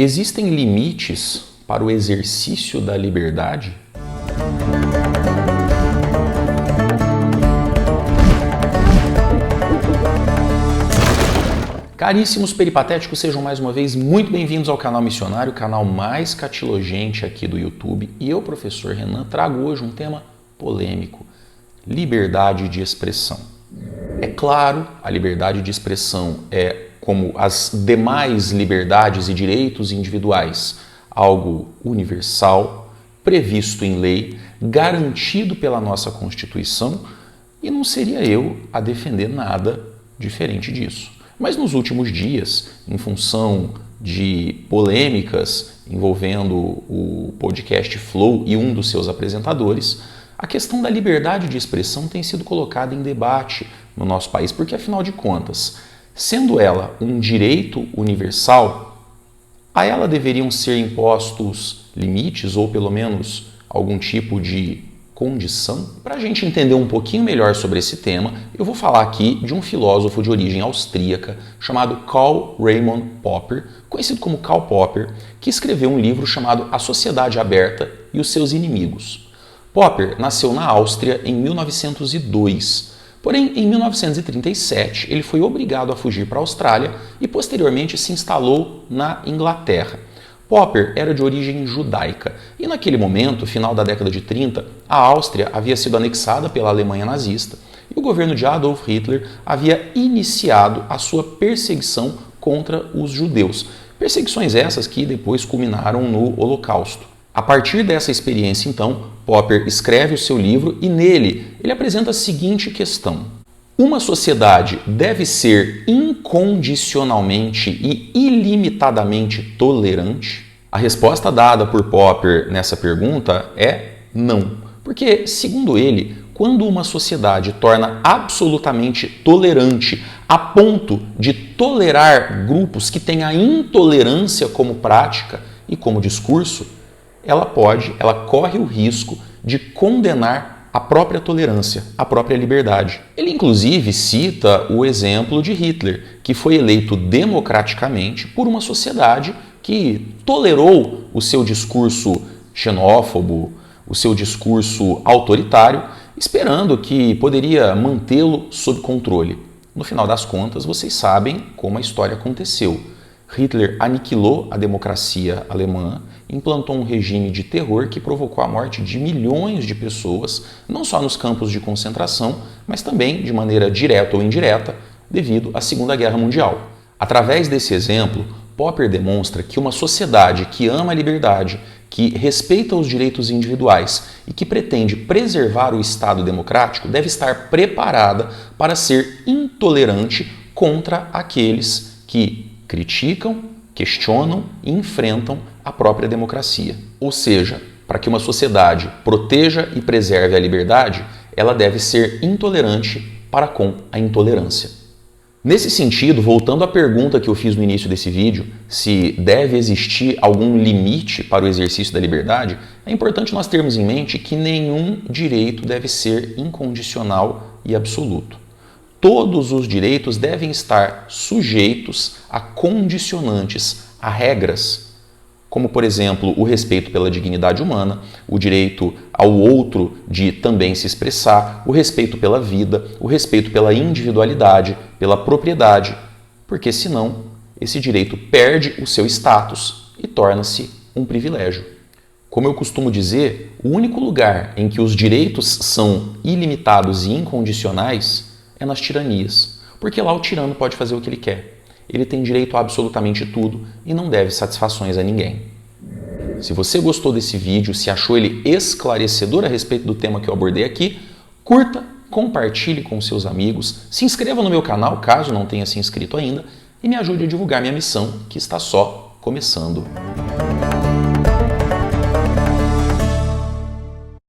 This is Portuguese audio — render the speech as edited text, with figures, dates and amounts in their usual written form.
Existem limites para o exercício da liberdade? Caríssimos peripatéticos, sejam mais uma vez muito bem-vindos ao canal Missionário, o canal mais catilogente aqui do YouTube. E eu, professor Renan, trago hoje um tema polêmico: liberdade de expressão. É claro, a liberdade de expressão é, como as demais liberdades e direitos individuais, algo universal, previsto em lei, garantido pela nossa Constituição, e não seria eu a defender nada diferente disso. Mas nos últimos dias, em função de polêmicas envolvendo o podcast Flow e um dos seus apresentadores, a questão da liberdade de expressão tem sido colocada em debate no nosso país, porque afinal de contas, sendo ela um direito universal, a ela deveriam ser impostos limites ou pelo menos algum tipo de condição? Para a gente entender um pouquinho melhor sobre esse tema, eu vou falar aqui de um filósofo de origem austríaca chamado Karl Raimund Popper, conhecido como Karl Popper, que escreveu um livro chamado A Sociedade Aberta e os Seus Inimigos. Popper nasceu na Áustria em 1902, porém em 1937 ele foi obrigado a fugir para a Austrália e posteriormente se instalou na Inglaterra. Popper era de origem judaica e naquele momento, final da década de 30, a Áustria havia sido anexada pela Alemanha nazista e o governo de Adolf Hitler havia iniciado a sua perseguição contra os judeus. Perseguições essas que depois culminaram no Holocausto. A partir dessa experiência, então, Popper escreve o seu livro e nele ele apresenta a seguinte questão: uma sociedade deve ser incondicionalmente e ilimitadamente tolerante? A resposta dada por Popper nessa pergunta é não. Porque, segundo ele, quando uma sociedade torna absolutamente tolerante a ponto de tolerar grupos que têm a intolerância como prática e como discurso, ela corre o risco de condenar a própria tolerância, a própria liberdade. Ele inclusive cita o exemplo de Hitler, que foi eleito democraticamente por uma sociedade que tolerou o seu discurso xenófobo, o seu discurso autoritário, esperando que poderia mantê-lo sob controle. No final das contas, vocês sabem como a história aconteceu. Hitler aniquilou a democracia alemã, implantou um regime de terror que provocou a morte de milhões de pessoas, não só nos campos de concentração, mas também de maneira direta ou indireta, devido à Segunda Guerra Mundial. Através desse exemplo, Popper demonstra que uma sociedade que ama a liberdade, que respeita os direitos individuais e que pretende preservar o Estado democrático deve estar preparada para ser intolerante contra aqueles que criticam, questionam e enfrentam a própria democracia. Ou seja, para que uma sociedade proteja e preserve a liberdade, ela deve ser intolerante para com a intolerância. Nesse sentido, voltando à pergunta que eu fiz no início desse vídeo, se deve existir algum limite para o exercício da liberdade, é importante nós termos em mente que nenhum direito deve ser incondicional e absoluto. Todos os direitos devem estar sujeitos a condicionantes, a regras, como, por exemplo, o respeito pela dignidade humana, o direito ao outro de também se expressar, o respeito pela vida, o respeito pela individualidade, pela propriedade, porque senão esse direito perde o seu status e torna-se um privilégio. Como eu costumo dizer, o único lugar em que os direitos são ilimitados e incondicionais é nas tiranias, porque lá o tirano pode fazer o que ele quer. Ele tem direito a absolutamente tudo e não deve satisfações a ninguém. Se você gostou desse vídeo, se achou ele esclarecedor a respeito do tema que eu abordei aqui, curta, compartilhe com seus amigos, se inscreva no meu canal caso não tenha se inscrito ainda e me ajude a divulgar minha missão que está só começando.